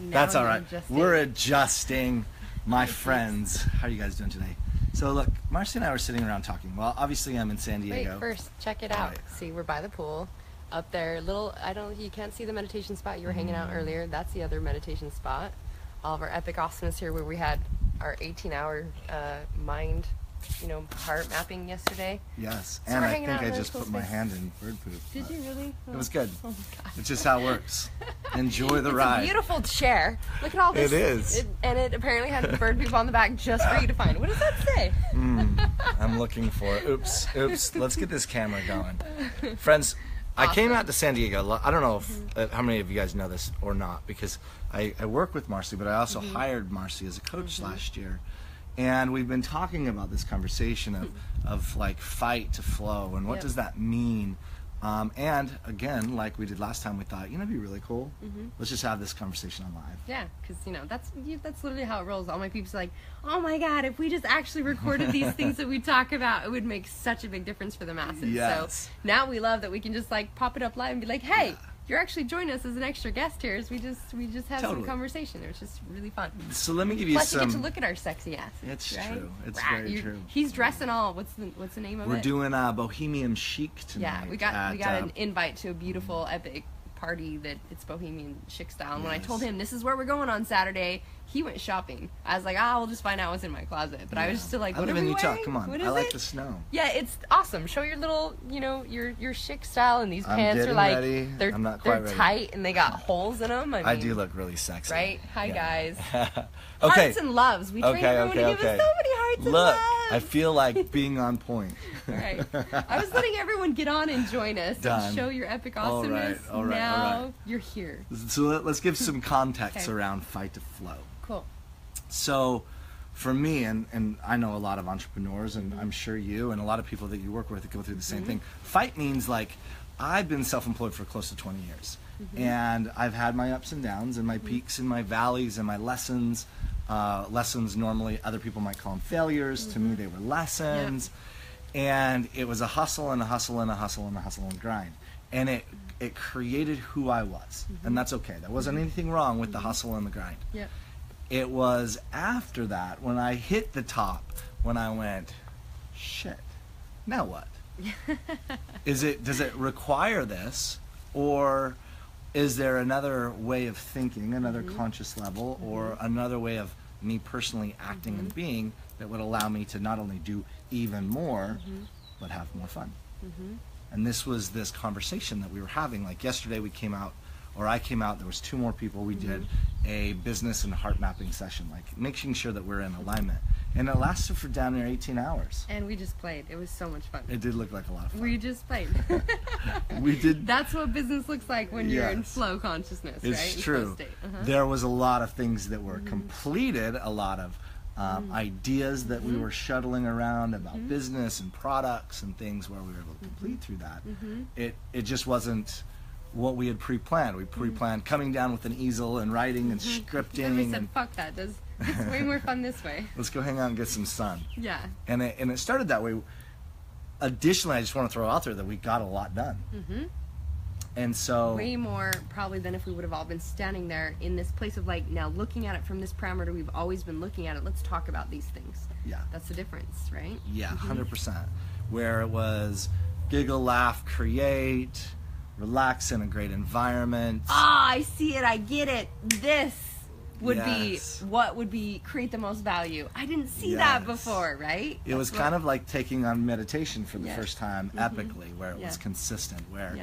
That's all right. We're adjusting, my friends. How are you guys doing today? So look, Marci and I were sitting around talking. Well, obviously I'm in San Diego. Wait, first, check it out. Right. See, we're by the pool. Up there, you can't see the meditation spot you were hanging out earlier. That's the other meditation spot. All of our epic awesomeness here, where we had our 18-hour mind, heart mapping yesterday. Yes, so and I think I just put my hand in bird poop. Did you really? It was good. Oh my God. It's just how it works. Enjoy the ride. It's a beautiful chair. Look at all this. It is. And it apparently had bird poop on the back just for you to find. What does that say? I'm looking for it. Oops. Let's get this camera going. Friends, awesome. I came out to San Diego. I don't know if, how many of you guys know this or not, because I work with Marci, but I also hired Marci as a coach last year. And we've been talking about this conversation of like fight to flow, and what does that mean? And again, like we did last time, we thought, it'd be really cool. Let's just have this conversation on live. Yeah, because that's literally how it rolls. All my peeps are like, oh my God, if we just actually recorded these things that we talk about, it would make such a big difference for the masses. Yes. So now we love that we can just like pop it up live and be like, hey. You're actually joining us as an extra guest here. So we just have some conversation. It's just really fun. So let me give you Plus, you get to look at our sexy asses. It's right? true. It's very true. He's dressing all. What's the name of it? We're doing Bohemian Chic tonight. Yeah, we got an invite to a beautiful epic party that it's Bohemian Chic style. And when I told him this is where we're going on Saturday, he went shopping. I was like, we'll just find out what's in my closet. But I was still like, what I live are in we Utah. wearing? Come on, what I like the snow. Yeah, it's awesome. Show your little, your chic style, and these pants are like ready. they're ready. tight and they got holes in them. I do look really sexy. Right? Hi guys. Okay. Hearts and loves. We train everyone to give us so many hearts and look, loves. I feel like being on point. Right. I was letting everyone get on and join us and show your epic awesomeness. All right. Now you're here. So let's give some context around fight to flow. Cool. So for me, and I know a lot of entrepreneurs, and I'm sure you and a lot of people that you work with that go through the same thing. Fight means like, I've been self-employed for close to 20 years. And I've had my ups and downs and my peaks and my valleys and my lessons. Lessons normally other people might call them failures. To me, they were lessons. And it was a hustle and a hustle and a hustle and a hustle and grind. And it created who I was. And that's okay. There wasn't anything wrong with the hustle and the grind. Yeah. It was after that, when I hit the top, when I went, shit, now what? Does it require this, or is there another way of thinking, another conscious level, or another way of me personally acting and being that would allow me to not only do even more, but have more fun? And this was this conversation that we were having. Like yesterday I came out, there was 2 more people. We did a business and heart mapping session, like making sure that we're in alignment. And it lasted for down near 18 hours. And we just played. It was so much fun. It did look like a lot of fun. We just played. We did. That's what business looks like when you're in flow consciousness, right? It's true. There was a lot of things that were completed, a lot of ideas that we were shuttling around about business and products and things where we were able to complete through that. It just wasn't what we had pre-planned. We pre-planned coming down with an easel and writing and scripting. Then we said, fuck that. It's way more fun this way. Let's go hang out and get some sun. Yeah. And it started that way. Additionally, I just want to throw out there that we got a lot done. And so way more probably than if we would have all been standing there in this place of like, now looking at it from this parameter we've always been looking at it. Let's talk about these things. Yeah. That's the difference, right? Yeah, 100%. Where it was giggle, laugh, create, relax in a great environment. I see it. I get it. This would be what would create the most value. I didn't see that before, right? It was kind of like taking on meditation for the first time epically, where it was consistent, where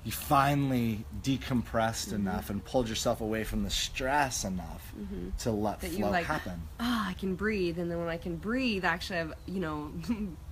you finally decompressed enough and pulled yourself away from the stress enough to let flow happen. I can breathe, and then when I can breathe, actually I have,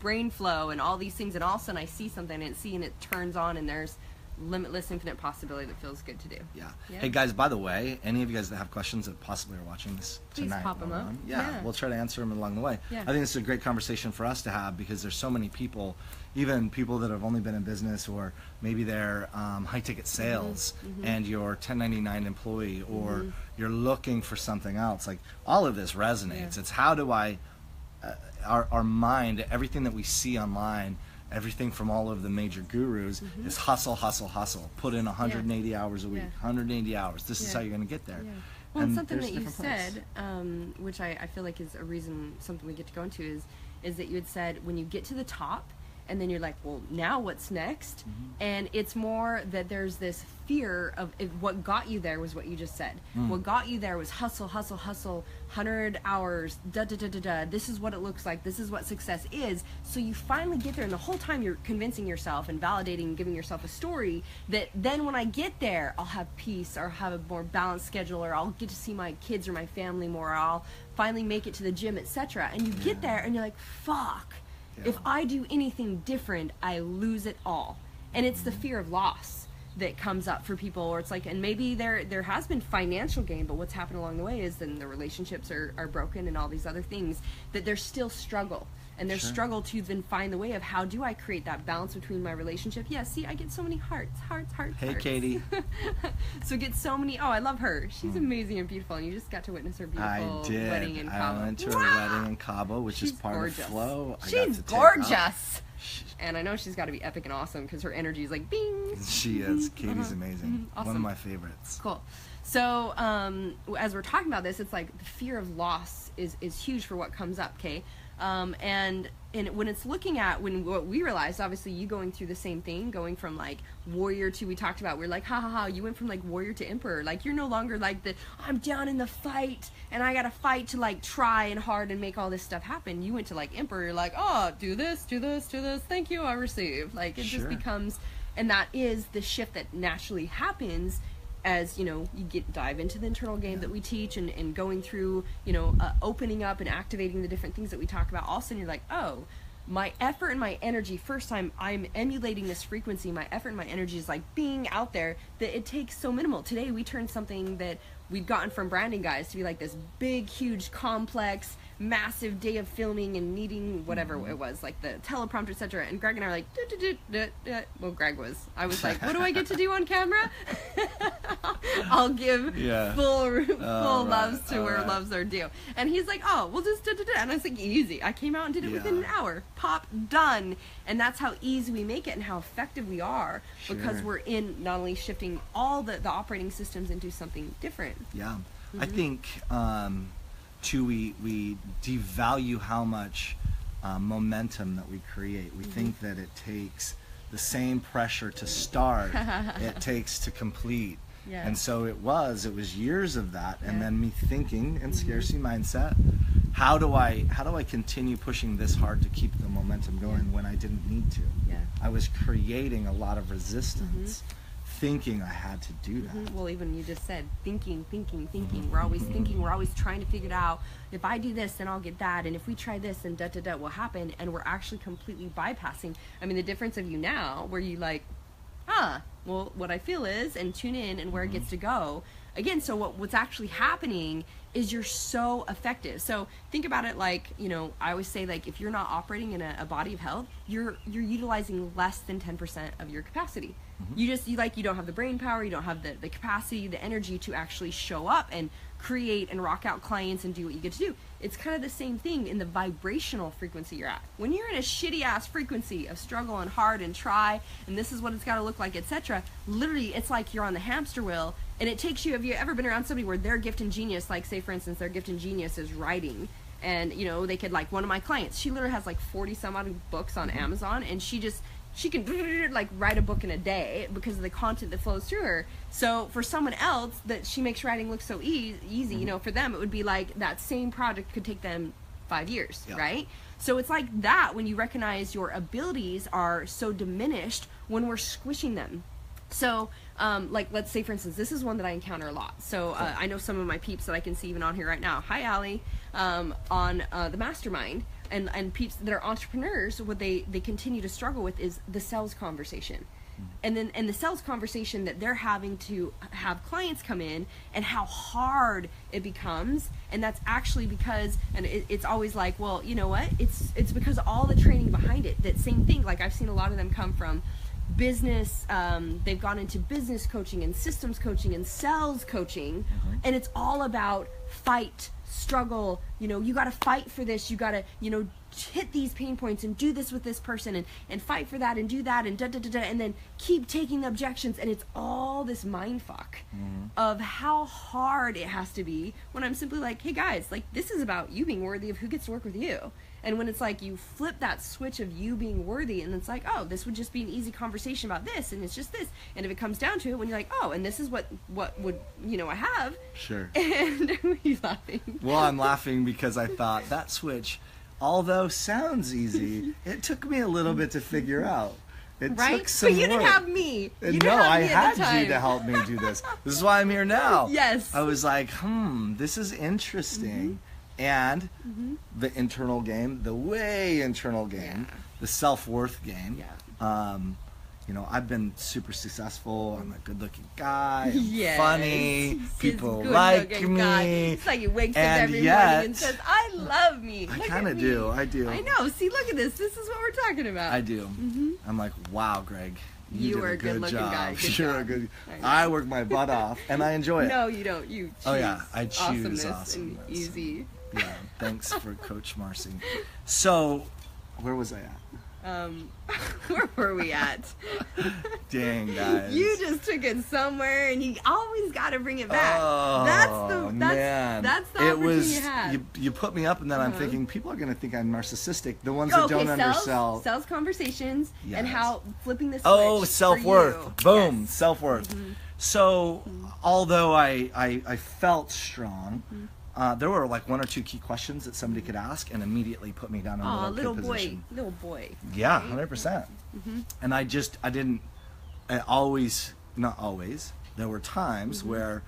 brain flow and all these things, and all of a sudden I see something and it turns on, and there's limitless, infinite possibility that feels good to do. Yeah. Hey guys, by the way, any of you guys that have questions that possibly are watching this tonight, please pop them up. Yeah, we'll try to answer them along the way. I think it's a great conversation for us to have, because there's so many people, even people that have only been in business, or maybe they're high ticket sales and you're 1099 employee, or you're looking for something else. Like, all of this resonates. It's how do I our mind, everything that we see online, everything from all of the major gurus is hustle, hustle, hustle. Put in 180 hours a week, 180 hours. This is how you're going to get there. Well, and something that you said, which I feel like is a reason, something we get to go into is that you had said when you get to the top, and then you're like, well, now what's next? And it's more that there's this fear of what got you there was what you just said. What got you there was hustle, 100 hours, this is what it looks like, this is what success is. So you finally get there, and the whole time you're convincing yourself and validating and giving yourself a story that then when I get there, I'll have peace, or have a more balanced schedule, or I'll get to see my kids or my family more, or I'll finally make it to the gym, etc. And you get there and you're like, fuck. If I do anything different, I lose it all. And it's the fear of loss that comes up for people, or it's like, and maybe there has been financial gain, but what's happened along the way is then the relationships are broken and all these other things, that there's still struggle. And there's struggle to then find the way of how do I create that balance between my relationship. Yeah, see, I get so many hearts. Hey, Katie. So get so many. Oh, I love her. She's amazing and beautiful, and you just got to witness her beautiful wedding in Cabo. I went to her wedding in Cabo, which is part of Flow. She's gorgeous. And I know she's got to be epic and awesome because her energy is like bing. She is. Katie's amazing. Awesome. One of my favorites. Cool. So as we're talking about this, it's like the fear of loss is huge for what comes up, okay? And when it's looking at, what we realized, obviously you going through the same thing, going from like warrior to, we talked about, we're like, you went from like warrior to emperor. Like you're no longer like I'm down in the fight and I gotta fight to like try and hard and make all this stuff happen. You went to like emperor, you're like, oh, do this, thank you, I receive. Like it just becomes, and that is the shift that naturally happens as, you dive into the internal game that we teach and going through, opening up and activating the different things that we talk about. All of a sudden you're like, oh, my effort and my energy, first time I'm emulating this frequency, my effort and my energy is like being out there, that it takes so minimal. Today we turned something that we've gotten from branding guys to be like this big, huge, complex, massive day of filming and needing whatever it was, like the teleprompter, etc. And Greg and I are like, well, I was like, what do I get to do on camera? I'll give full loves to where loves are due. And he's like, oh, we'll just and I was like, easy. I came out and did it within an hour. Pop, done. And that's how easy we make it and how effective we are because we're in not only shifting all the operating systems into something different. Yeah. I think too, we devalue how much momentum that we create. We think that it takes the same pressure to start it takes to complete. And so it was years of that, and then me thinking in scarcity mindset, how do I continue pushing this hard to keep the momentum going when I didn't need to? I was creating a lot of resistance. Thinking I had to do that. Well, even you just said thinking. We're always thinking. We're always trying to figure it out. If I do this, then I'll get that. And if we try this, then will happen. And we're actually completely bypassing. I mean, the difference of you now, where you like, well, what I feel is, and tune in and where it gets to go. Again, so what's actually happening is you're so effective. So think about it like, I always say, like, if you're not operating in a body of health, you're utilizing less than 10% of your capacity. You don't have the brain power, you don't have the capacity, the energy to actually show up and create and rock out clients and do what you get to do. It's kind of the same thing in the vibrational frequency you're at. When you're in a shitty ass frequency of struggle and hard and try, and this is what it's got to look like, etc., literally it's like you're on the hamster wheel, and it takes you, have you ever been around somebody where their gift and genius, like say for instance their gift and genius is writing, and they could, like, one of my clients, she literally has like 40 some odd books on Amazon, and she can like write a book in a day because of the content that flows through her. So for someone else that she makes writing look so easy, for them it would be like that same project could take them 5 years, right? So it's like that when you recognize your abilities are so diminished when we're squishing them. So like, let's say for instance, this is one that I encounter a lot. So I know some of my peeps that I can see even on here right now. Hi, Allie. On the mastermind. And peeps that are entrepreneurs, what they continue to struggle with is the sales conversation. And the sales conversation that they're having to have clients come in, and how hard it becomes. And that's actually because, and it's always like, well, you know what? It's because of all the training behind it. That same thing, like I've seen a lot of them come from business, they've gone into business coaching and systems coaching and sales coaching, and it's all about fight, struggle, you got to fight for this, you got to, hit these pain points and do this with this person and fight for that and do that and and then keep taking the objections, and it's all this mind fuck of how hard it has to be when I'm simply like, hey guys, like this is about you being worthy of who gets to work with you. And when it's like you flip that switch of you being worthy, and it's like, oh, this would just be an easy conversation about this, and it's just this. And if it comes down to it, when you're like, oh, and this is what would, I have. Sure. And he's laughing. Well, I'm laughing because I thought that switch, although sounds easy, it took me a little bit to figure out. It took some But you work. didn't have me. You didn't No, have I me at the had time. you to help me do this. This is why I'm here now. Yes. I was like, this is interesting. And the internal game, the way internal game, the self-worth game. Yeah. I've been super successful. I'm a good-looking guy. I'm Yes. funny. He's People good like looking me. guy. It's like he wakes up And every yet- morning and says, I love me. I Look kind at of me." do. I do. I know. See, look at this. This is what we're talking about. I do. I'm like, wow, Greg. You did are a a good good-looking job. guy. Good You're job. a good. I know. I work my butt off, and I enjoy it. No, you don't. You choose Oh, yeah, I choose awesomeness and awesomeness. easy. Yeah. Thanks for Coach Marci. So, where was I at? Where were we at? Dang, guys. You just took it somewhere, and you always got to bring it back. Oh, man. That's the it opportunity was, you had. You put me up, and then I'm thinking people are going to think I'm narcissistic. The ones that don't undersell. Sales conversations and Yes. how flipping the switch. Oh, for self-worth. you. Boom, Yes. self-worth. So, although I felt strong, there were like one or two key questions that somebody could ask and immediately put me down in Aw, a little good boy, position. little boy. Yeah, 100%. And not always, there were times where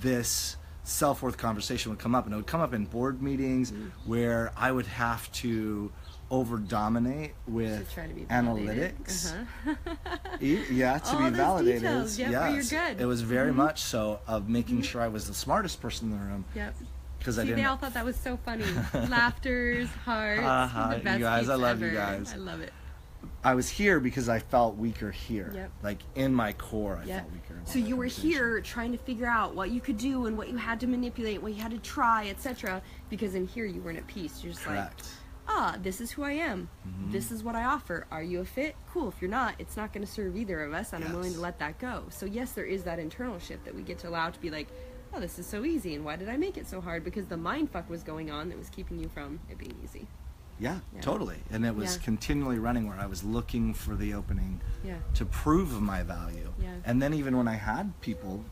this self-worth conversation would come up, and it would come up in board meetings where I would have to over-dominate with To try to be validated. analytics. Uh-huh. To All be those validated. details. Yep, but you're good. It was very much so of making sure I was the smartest person in the room. Yep. Because I See, didn't. they all thought that was so funny. Laughters, hearts, Uh-huh. the best You guys, peeps I love you ever. guys. I love it. I was here because I felt weaker here. Yep. Like in my core, I Yep. felt weaker. about So you the were conversation. here trying to figure out what you could do and what you had to manipulate, what you had to try, etc. Because in here you weren't at peace. You're just Correct. like, this is who I am. This is what I offer. Are you a fit? Cool. If you're not, it's not going to serve either of us, and I'm willing Yes. to let that go. So yes, there is that internal shift that we get to allow to be like, oh, this is so easy, and why did I make it so hard? Because the mind fuck was going on that was keeping you from it being easy. Yeah, Yeah. totally. And it was Yeah. continually running where I was looking for the opening Yeah. to prove my value. Yeah. And then even when I had people,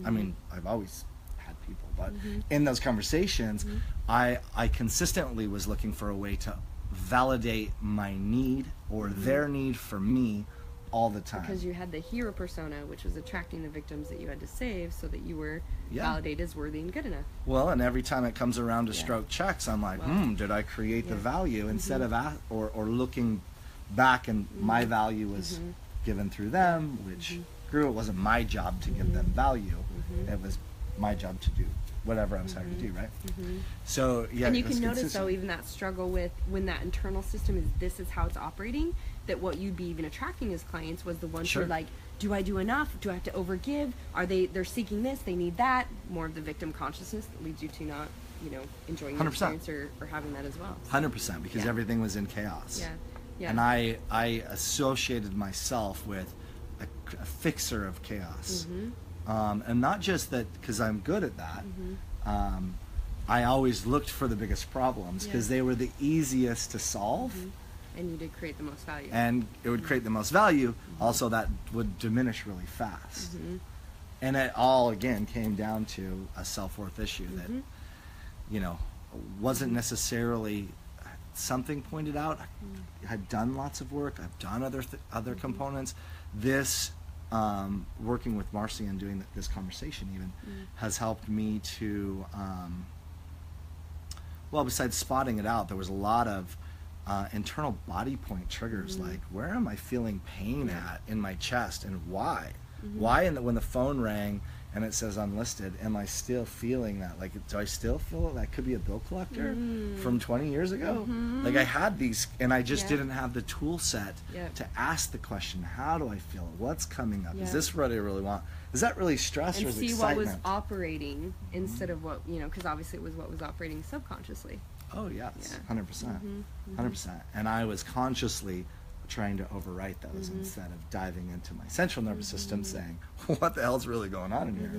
I mean, I've always had people, but in those conversations, I consistently was looking for a way to validate my need or their need for me all the time. Because you had the hero persona, which was attracting the victims that you had to save so that you were Yeah. validated as worthy and good enough. Well, and every time it comes around to Yeah. stroke checks, I'm like, Well, did I create the yeah. value instead of or looking back and my value was given through them, which grew. It wasn't my job to give them value. It was my job to do whatever I was hired to do, right? So, yeah. And you it was can notice, consistent. though, even that struggle with when that internal system is this is how it's operating, that what you'd be even attracting as clients was the ones who Sure. are like, do I do enough? Do I have to overgive? They're seeking this, they need that. More of the victim consciousness that leads you to not, enjoying the 100%. experience or having that as well. 100%, because Yeah. everything was in chaos. Yeah. Yeah. And I associated myself with a fixer of chaos. And not just that because I'm good at that. I always looked for the biggest problems because Yeah. they were the easiest to solve. And you did create the most value. And it would create the most value. Also, that would diminish really fast. And it all, again, came down to a self-worth issue that, wasn't necessarily something pointed out. I had done lots of work. I've done other components. This, working with Marci and doing this conversation even, has helped me to, besides spotting it out, there was a lot of internal body point triggers, like where am I feeling pain at in my chest and why? Why when the phone rang and it says unlisted, am I still feeling that? Like, do I still feel that could be a bill collector from 20 years ago? Like, I had these, and I just didn't have the tool set to ask the question, how do I feel? What's coming up? Is this what I really want? Is that really stress or is it excitement? And see what was operating instead of what, because obviously it was what was operating subconsciously. Oh, yes, 100%. 100%. And I was consciously trying to overwrite those instead of diving into my central nervous system saying, what the hell's really going on in here?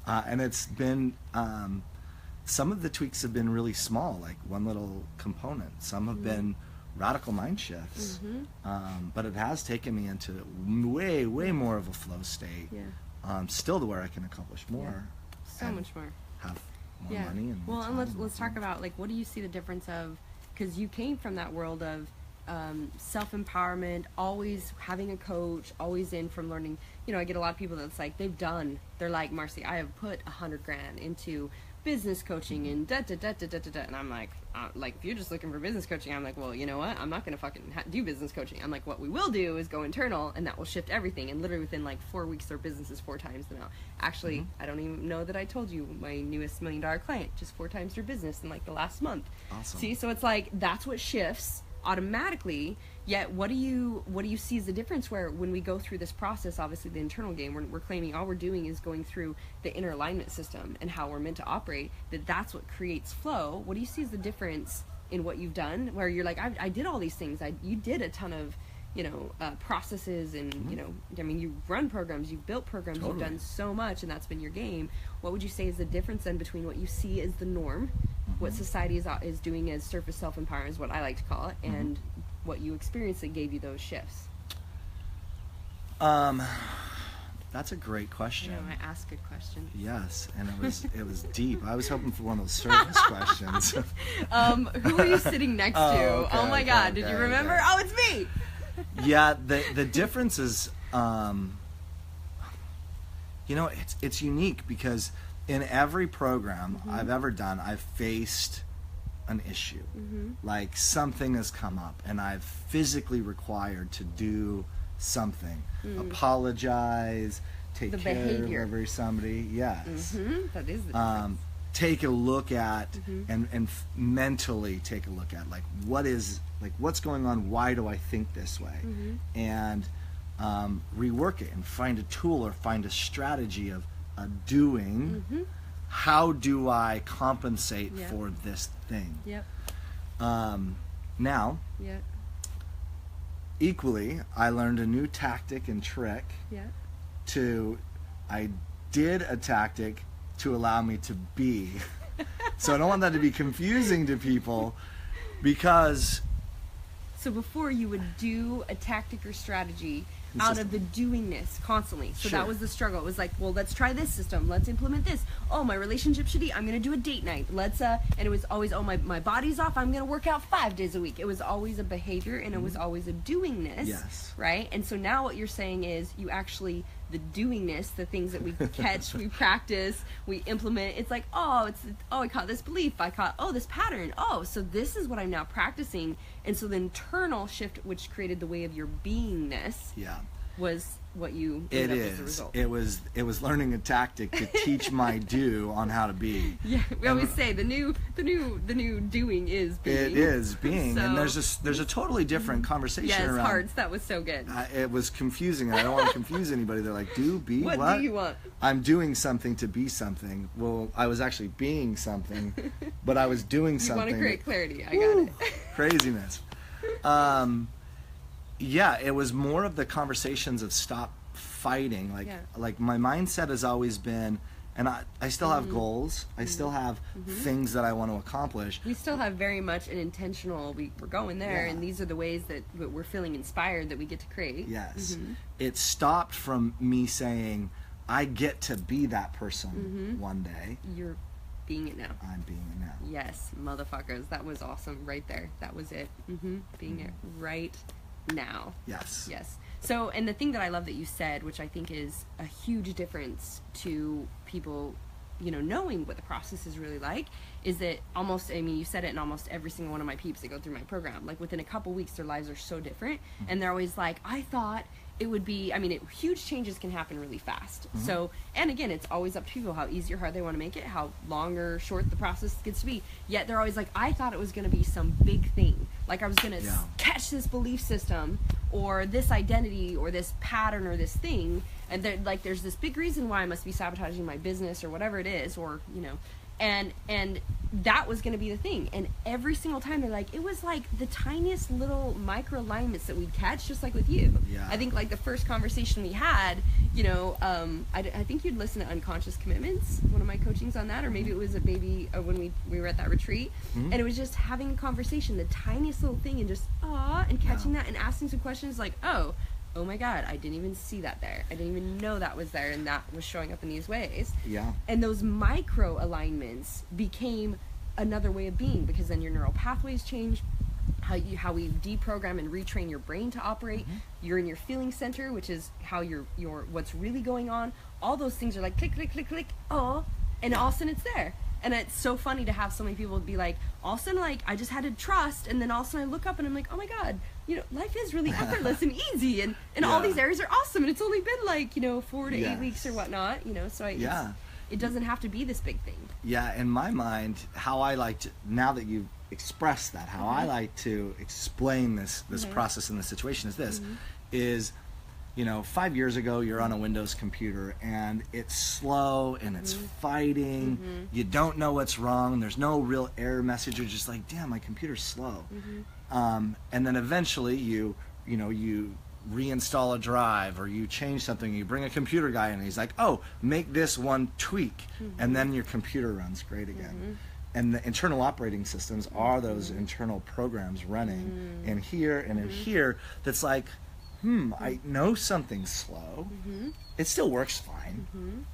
And it's been, some of the tweaks have been really small, like one little component. Some have been radical mind shifts, but it has taken me into way more of a flow state, still to where I can accomplish more. So much more. Have more money and well, and let's talk about, like, what do you see the difference of, because you came from that world of self-empowerment, always having a coach, always in from learning. I get a lot of people that's like, they're like, Marci, I have put $100,000 into business coaching and da-da-da-da-da-da-da. And I'm like, if you're just looking for business coaching, I'm like, well, you know what? I'm not going to fucking do business coaching. I'm like, what we will do is go internal, and that will shift everything. And literally within like 4 weeks, their business is 4 times the amount. Actually, I don't even know that I told you my newest $1 million client, just 4 times their business in like the last month. Awesome. See, so it's like, that's what shifts automatically. Yet what do you see as the difference where when we go through this process, obviously the internal game, we're claiming all we're doing is going through the inner alignment system and how we're meant to operate, that's what creates flow. What do you see as the difference in what you've done where you're like, I did all these things, you did a ton of processes and you run programs, you've built programs, you've done so much, and that's been your game. What would you say is the difference then between what you see as the norm, what society is doing as surface self-empowerment is what I like to call it, and what you experienced that gave you those shifts? That's a great question. I ask good questions. Yes, and it was deep. I was hoping for one of those surface questions. Who are you sitting next to? Okay, oh my God, did you remember? Okay. Oh, it's me! Yeah, the difference is, it's unique because in every program I've ever done, I've faced an issue. Like something has come up and I've physically required to do something. Apologize, take care of somebody. Yes. That is the difference. Take a look at and mentally take a look at what's going on, why do I think this way, and rework it and find a tool or find a strategy of doing. How do I compensate for this thing? Now, equally, I learned a new tactic and trick I did a tactic to allow me to be. So I don't want that to be confusing to people, because... So before you would do a tactic or strategy out of the doingness constantly. So that was the struggle. It was like, well, let's try this system. Let's implement this. Oh, my relationship should be, I'm going to do a date night. Let's, and it was always, oh, my body's off. I'm going to work out 5 days a week. It was always a behavior and it was always a doingness. Yes. Right? And so now what you're saying is you actually, the doingness, the things that we catch, we practice, we implement. It's like, I caught this belief. I caught, this pattern. So this is what I'm now practicing. And so the internal shift, which created the way of your beingness, was what you ended up as a result. It was learning a tactic to teach my do on how to be. Yeah, we always say the new doing is being. It is being, so, and there's a totally different conversation around. Yes, Hearts, that was so good. It was confusing. I don't want to confuse anybody. They're like, be what? What do you want? I'm doing something to be something. Well, I was actually being something, but I was doing something. You want to create clarity. I got it. Craziness. It was more of the conversations of stop fighting. Like my mindset has always been, and I still have goals. I still have things that I want to accomplish. We still have very much an intentional, we're going there, and these are the ways that we're feeling inspired that we get to create. Yes. It stopped from me saying, I get to be that person one day. You're being it now. I'm being it now. Yes, motherfuckers. That was awesome right there. That was it. Being it right now. Yes. So, and the thing that I love that you said, which I think is a huge difference to people, knowing what the process is really like, is that you said it in almost every single one of my peeps that go through my program. Like within a couple weeks, their lives are so different, and they're always like, I thought it would be, I mean, huge changes can happen really fast. So, and again, it's always up to people how easy or hard they want to make it, how long or short the process gets to be. Yet they're always like, I thought it was going to be some big thing. Like I was going to catch this belief system or this identity or this pattern or this thing. And like, there's this big reason why I must be sabotaging my business or whatever it is, or, you know, and that was going to be the thing. And every single time they're like, it was like the tiniest little micro alignments that we'd catch, just like with you. Yeah. I think like the first conversation we had, you know, I think you'd listen to Unconscious Commitments, one of my coachings on that, or maybe it was when we were at that retreat, and it was just having a conversation, the tiniest little thing, and just and catching that and asking some questions like, oh my God, I didn't even see that there. I didn't even know that was there, and that was showing up in these ways. Yeah. And those micro alignments became another way of being, because then your neural pathways change, how we deprogram and retrain your brain to operate. You're in your feeling center, which is how your what's really going on. All those things are like click, click, click, click, and all of a sudden it's there. And it's so funny to have so many people be like, all of a sudden, like, I just had to trust, and then all of a sudden I look up and I'm like, oh my God, you know, life is really effortless and easy, and all these areas are awesome, and it's only been like, you know, 4 to 8 weeks or whatnot, you know, so it doesn't have to be this big thing. Yeah, in my mind, how I like to, now that you've expressed that, how I like to explain this process in this situation is this, is, you know, 5 years ago, you're on a Windows computer and it's slow and it's fighting. You don't know what's wrong. There's no real error message. You're just like, damn, my computer's slow. And then eventually you reinstall a drive, or you change something. You bring a computer guy in and he's like, oh, make this one tweak. And then your computer runs great again. And the internal operating systems are those internal programs running in here and in here that's like, I know something's slow. It still works fine.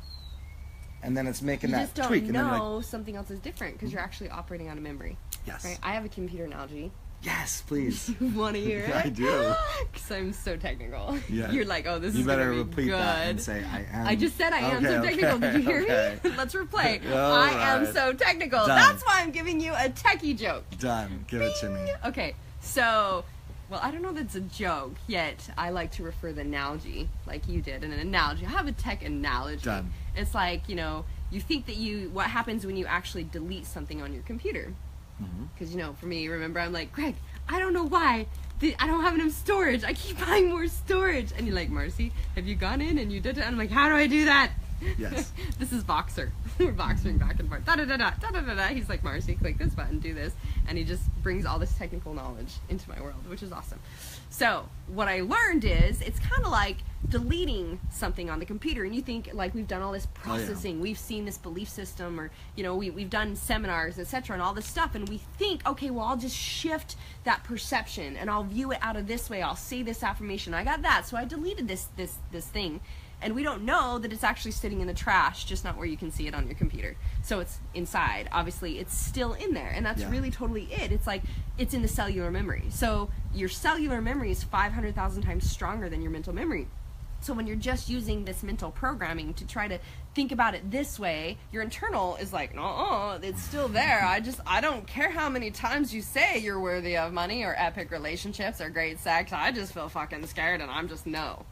And then it's making that tweak. You just don't know something else is different because you're actually operating on a memory. Yes. Right? I have a computer analogy. Yes, please. You want to hear it? I do. Because I'm so technical. Yeah. You're like, oh, this you is going to be repeat good. That and say, I am. I just said I am so technical. Did you hear me? Let's replay. I am so technical. Done. That's why I'm giving you a techie joke. Done. Give it to me. Okay, so... Well, I don't know that it's a joke, yet I like to refer the analogy, like you did, an analogy. I have a tech analogy. Done. It's like, you know, you think that what happens when you actually delete something on your computer. Because, you know, for me, remember, I'm like, Greg, I don't know why. I don't have enough storage. I keep buying more storage. And you're like, Marci, have you gone in and you did it? And I'm like, how do I do that? Yes. This is Boxer. We're boxering back and forth. Da-da-da-da, da-da-da-da. He's like, Marci, click this button, do this. And he just brings all this technical knowledge into my world, which is awesome. So what I learned is it's kind of like deleting something on the computer. And you think, like, we've done all this processing. We've seen this belief system, or, you know, we've done seminars, etc., and all this stuff. And we think, okay, well, I'll just shift that perception and I'll view it out of this way. I'll say this affirmation. I got that. So I deleted this thing. And we don't know that it's actually sitting in the trash, just not where you can see it on your computer. So it's inside. Obviously, it's still in there. And that's really totally it. It's like, it's in the cellular memory. So your cellular memory is 500,000 times stronger than your mental memory. So when you're just using this mental programming to try to think about it this way, your internal is like, it's still there. I don't care how many times you say you're worthy of money or epic relationships or great sex. I just feel fucking scared and I'm just no.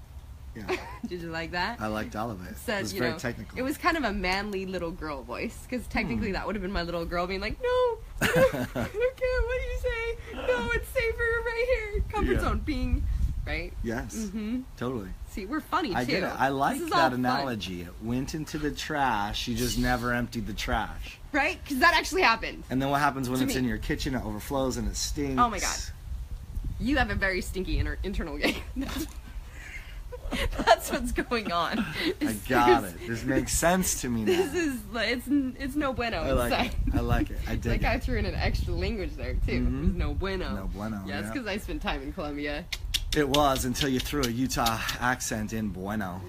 Yeah. Did you like that? I liked all of it. So, it was very technical. It was kind of a manly little girl voice, because technically that would have been my little girl being like, no, I don't care what you say. No, it's safer right here. Comfort zone, being, right? Yes, totally. See, we're funny, too. I get it. I like that analogy. It went into the trash. You just never emptied the trash. Right? Because that actually happened. And then what happens when it's in your kitchen? It overflows and it stinks. Oh, my God. You have a very stinky internal game. That's what's going on. I got it. This makes sense to me now. This is, it's no bueno. I like it. I dig like it. I threw in an extra language there, too. It's no bueno. No bueno, yeah. It's because I spent time in Colombia. It was, until you threw a Utah accent in bueno.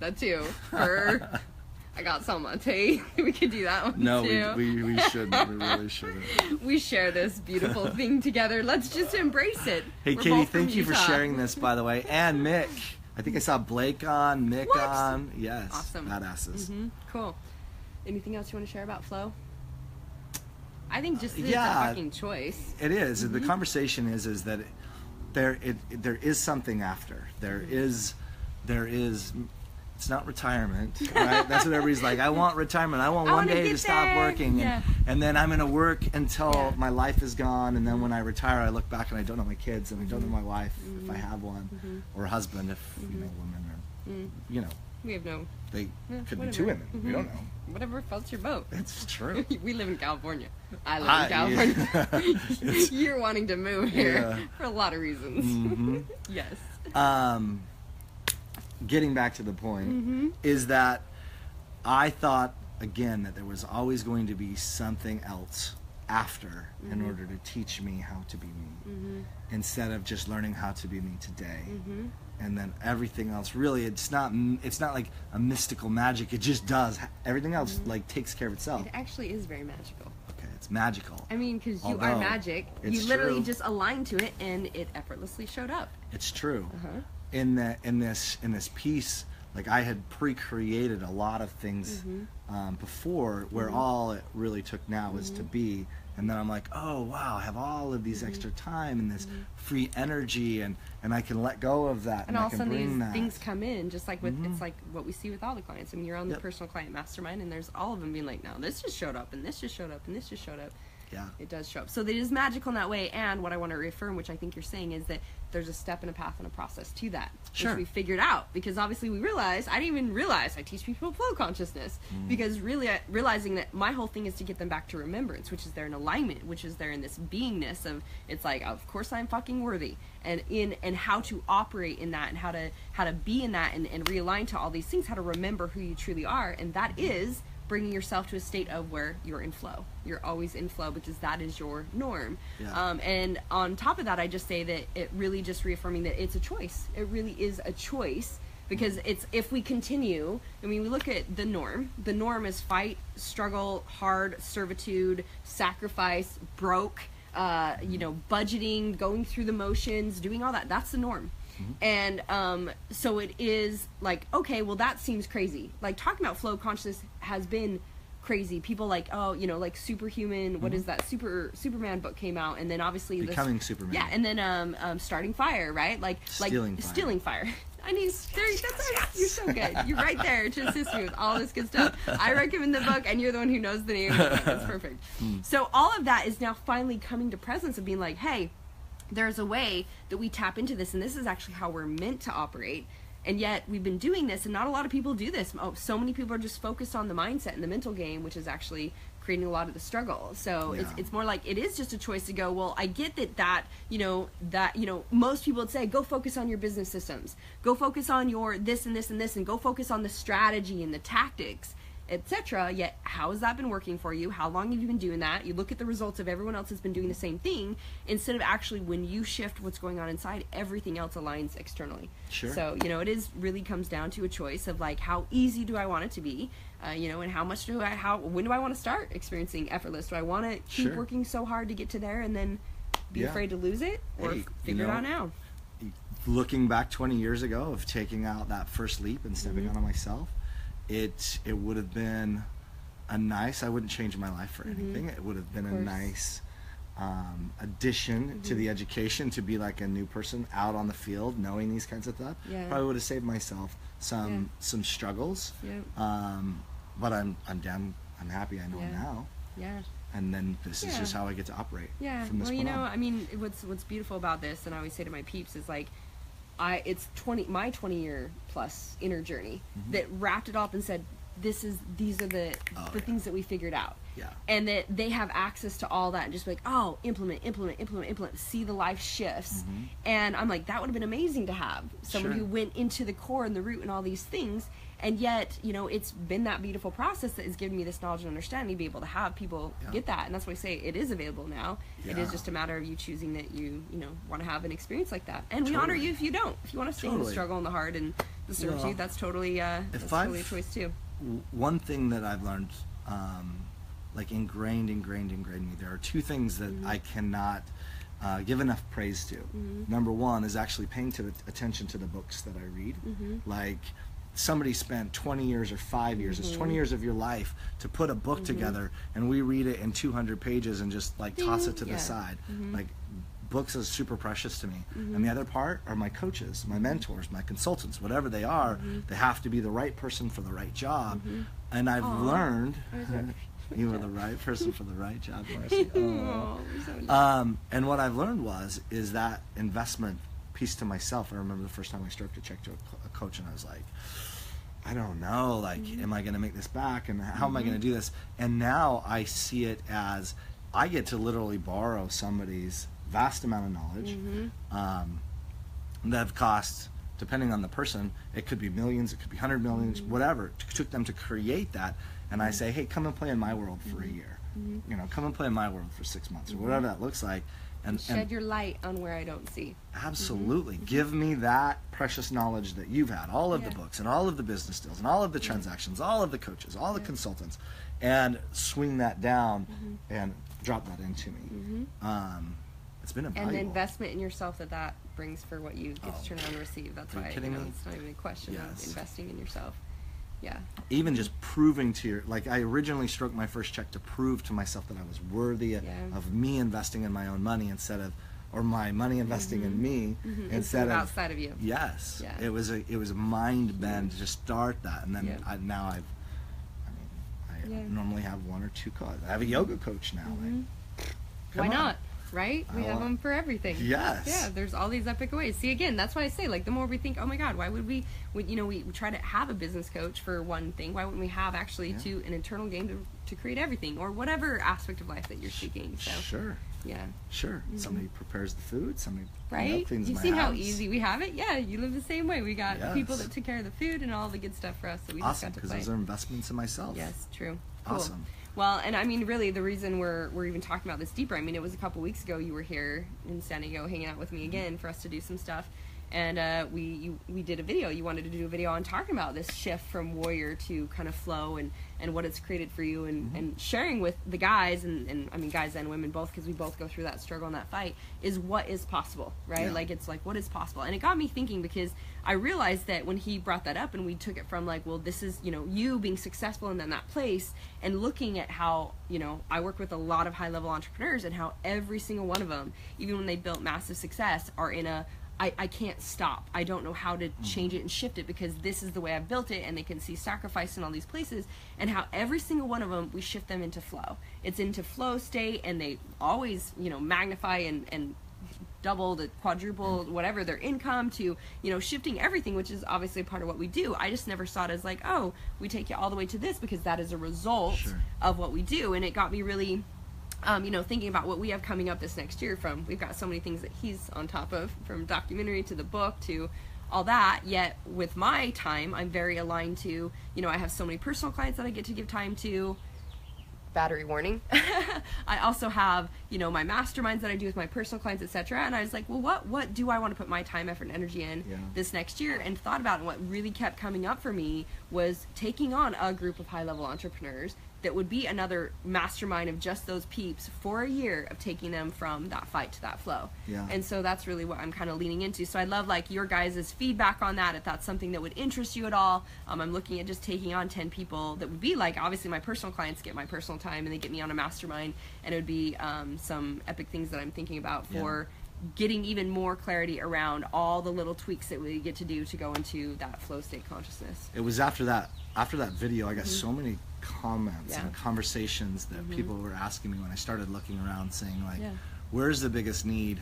That, too. I got some on tea. We could do that one, no, too. No, we shouldn't. We really shouldn't. We share this beautiful thing together. Let's just embrace it. Hey, Katie, thank you for sharing this, by the way. And Mick. I think I saw Blake on, Mick on. Yes. Awesome. Badasses. Cool. Anything else you want to share about flow? I think just it's a fucking choice. It is. The conversation is that there is something after. There is it's not retirement, right? That's what everybody's like. I want retirement. I want one day to stop working, and then I'm gonna work until my life is gone, and then when I retire, I look back and I don't know my kids, and I don't know my wife if I have one, or husband if women are, we have no. They could be two women. We don't know. Whatever floats your boat. It's true. We live in California. I live in California. You're wanting to move here for a lot of reasons. Yes. Getting back to the point is that I thought, again, that there was always going to be something else after in order to teach me how to be me, instead of just learning how to be me today. And then everything else, really, it's not like a mystical magic. It just does. Everything else like takes care of itself. It actually is very magical. Okay, it's magical. I mean, because you are magic. You literally just aligned to it, and it effortlessly showed up. It's true. In this piece, like I had pre-created a lot of things before, where all it really took now was to be. And then I'm like, oh wow, I have all of these extra time and this free energy, and I can let go of that, and all I can of a bring sudden that. These things come in, just like with it's like what we see with all the clients. I mean, you're on the personal client mastermind, and there's all of them being like, no, this just showed up, and this just showed up, and this just showed up. Yeah, it does show up. So it is magical in that way. And what I want to reaffirm, which I think you're saying, is that there's a step and a path and a process to that, which we figured out, because obviously we realized, I didn't even realize I teach people flow consciousness, because really realizing that my whole thing is to get them back to remembrance, which is they're in alignment, which is they're in this beingness of, it's like, of course I'm fucking worthy, and how to operate in that, and how to be in that, and realign to all these things, how to remember who you truly are, and that is bringing yourself to a state of where you're in flow. You're always in flow, because that is your norm. And on top of that, I just say that it really just reaffirming that it's a choice. It really is a choice, because it's, if we continue, I mean, we look at the norm. The norm is fight, struggle, hard, servitude, sacrifice, broke, budgeting, going through the motions, doing all that. That's the norm. And so it is like, okay, well, that seems crazy. Like, talking about flow consciousness has been crazy. People like, oh, like Superhuman, what is that? Superman book came out, and then obviously Becoming Superman. Yeah, and then Starting Fire, right? Stealing Fire. I mean, you're so good. You're right there to assist me with all this good stuff. I recommend the book, and you're the one who knows the name of the book. That's perfect. So all of that is now finally coming to presence of being like, hey, there's a way that we tap into this, and this is actually how we're meant to operate. And yet we've been doing this, and not a lot of people do this. So many people are just focused on the mindset and the mental game, which is actually creating a lot of the struggle. So it's more like, it is just a choice to go, well, I get that most people would say, go focus on your business systems, go focus on your this and this and this, and go focus on the strategy and the tactics, etc. Yet, how has that been working for you? How long have you been doing that? You look at the results of everyone else that's been doing the same thing, instead of actually, when you shift what's going on inside, everything else aligns externally. So, it is really comes down to a choice of like, how easy do I want it to be? And how much when do I want to start experiencing effortless? Do I want to keep working so hard to get to there and then be afraid to lose it, or figure it out now? Looking back 20 years ago of taking out that first leap and stepping out on myself, it would have been I wouldn't change my life for anything. It would have been a nice addition to the education, to be like a new person out on the field knowing these kinds of stuff. Probably would have saved myself some struggles. But I'm happy I know now. And then this is just how I get to operate. From this point on. I mean, what's beautiful about this, and I always say to my peeps, is like, it's my 20-year plus inner journey that wrapped it up and said, these are the things that we figured out. And that they have access to all that, and just be like, oh, implement, see the life shifts. And I'm like, that would have been amazing to have someone who went into the core and the root and all these things. And yet, it's been that beautiful process that has given me this knowledge and understanding to be able to have people get that. And that's why I say it is available now. It is just a matter of you choosing that you want to have an experience like that. And we honor you if you don't. If you want to stay in the struggle and the hard and the servitude, that's totally a choice too. One thing that I've learned, like ingrained in me, there are two things that I cannot give enough praise to. Number one is actually paying attention to the books that I read. Like, somebody spent 20 years or 5 years, it's 20 years of your life to put a book together, and we read it in 200 pages and just like toss it to the side. Like, books are super precious to me. And the other part are my coaches, my mentors, my consultants, whatever they are. They have to be the right person for the right job. And I've learned you were the right person for the right job, Marci. And what I've learned is that investment piece to myself. I remember the first time I stroked a check to a coach, and I was like, I don't know, like, am I going to make this back, and how am I going to do this? And now I see it as I get to literally borrow somebody's vast amount of knowledge that have cost, depending on the person, it could be millions, it could be 100 millions, whatever. It took them to create that. And I say, hey, come and play in my world for a year. You know, come and play in my world for 6 months, or whatever that looks like. And shed your light on where I don't see. Absolutely. Give me that precious knowledge that you've had, all of the books and all of the business deals and all of the transactions, all of the coaches, all the consultants, and swing that down and drop that into me. It's been invaluable. And the investment in yourself that brings for what you get to turn around and receive. That's why, you know, it's not even a question of investing in yourself. Yeah. Even just proving to like, I originally stroked my first check to prove to myself that I was worthy of me investing in my own money or my money investing in me instead of outside of you. Yes. Yeah. It was a mind bend to just start that, and then I normally have one or two coaches. I have a yoga coach now. Why not? Right? We have them for everything. Yes. Yeah, there's all these epic ways. See, again, that's why I say, like, the more we think, oh my God, why would we try to have a business coach for one thing. Why wouldn't we have actually an internal game to create everything, or whatever aspect of life that you're seeking? So, sure. Yeah. Sure. Somebody prepares the food, somebody right? cleans You've my seen house. how easy we have it? Yeah, you live the same way. We got people that took care of the food and all the good stuff for us that we just got to play. Because those are investments in myself. Yes, true. Cool. Awesome. Well, and I mean, really, the reason we're even talking about this deeper, I mean, it was a couple weeks ago you were here in San Diego hanging out with me again for us to do some stuff, and we did a video. You wanted to do a video on talking about this shift from warrior to kind of flow and what it's created for you, and sharing with the guys, and I mean, guys and women both, because we both go through that struggle and that fight, is what is possible, right? Yeah. Like, it's like, what is possible? And it got me thinking, because I realized that when he brought that up and we took it from like, well, this is, you being successful in that place, and looking at how, I work with a lot of high-level entrepreneurs, and how every single one of them, even when they built massive success, are in a, I can't stop. I don't know how to change it and shift it, because this is the way I've built it, and they can see sacrifice in all these places, and how every single one of them, we shift them into flow. It's into flow state, and they always, magnify and double to quadruple whatever their income to, shifting everything, which is obviously a part of what we do. I just never saw it as like, oh, we take you all the way to this because that is a result of what we do. And it got me really thinking about what we have coming up this next year. We've got so many things that he's on top of, from documentary to the book to all that, yet with my time I'm very aligned to, I have so many personal clients that I get to give time to. Battery warning. I also have, my masterminds that I do with my personal clients, etc. And I was like, well, what do I want to put my time, effort, and energy in this next year? And thought about it, and what really kept coming up for me was taking on a group of high-level entrepreneurs that would be another mastermind of just those peeps for a year, of taking them from that fight to that flow. Yeah. And so that's really what I'm kind of leaning into. So I'd love like your guys' feedback on that, if that's something that would interest you at all. I'm looking at just taking on 10 people that would be like, obviously my personal clients get my personal time and they get me on a mastermind, and it would be some epic things that I'm thinking about for getting even more clarity around all the little tweaks that we get to do to go into that flow state consciousness. It was after that video, I got so many comments and conversations that people were asking me when I started looking around, saying like, where's the biggest need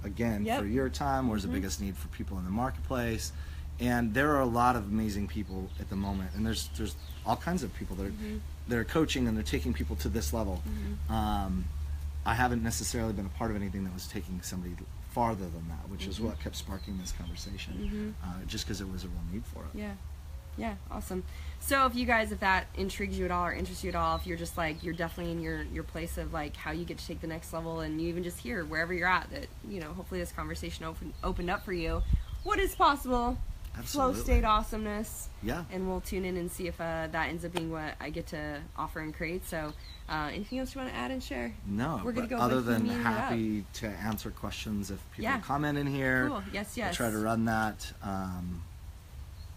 again for your time? Where's the biggest need for people in the marketplace? And there are a lot of amazing people at the moment, and there's all kinds of people that are coaching and they're taking people to this level. I haven't necessarily been a part of anything that was taking somebody farther than that, which is what kept sparking this conversation, just because there was a real need for it. Yeah, awesome. So if you guys, if that intrigues you at all or interests you at all, if you're just like, you're definitely in your place of like how you get to take the next level, and you even just hear wherever you're at that, hopefully this conversation opened up for you. What is possible? Absolutely. Flow state awesomeness. Yeah. And we'll tune in and see if that ends up being what I get to offer and create. So anything else you want to add and share? No, we're gonna go other than happy to answer questions if people comment in here. Cool. Yes. I'll try to run that.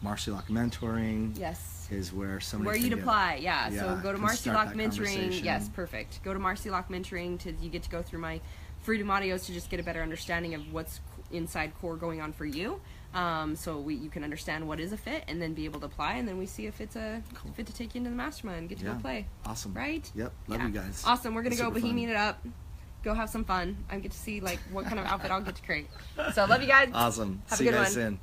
Marci Lockin Mentoring is where somebody where you'd apply. So go to Marci Lock Mentoring. Yes, perfect. Go to Marci Lock Mentoring you get to go through my Freedom Audio is to just get a better understanding of what's inside core going on for you. So you can understand what is a fit and then be able to apply, and then we see if it's a fit to take you into the mastermind and get to go play. Awesome. Right? Yep. Love you guys. Awesome. We're going to go bohemian it up. Go have some fun. I get to see like what kind of outfit I'll get to create. So love you guys. Awesome. Have see a good you guys one. soon.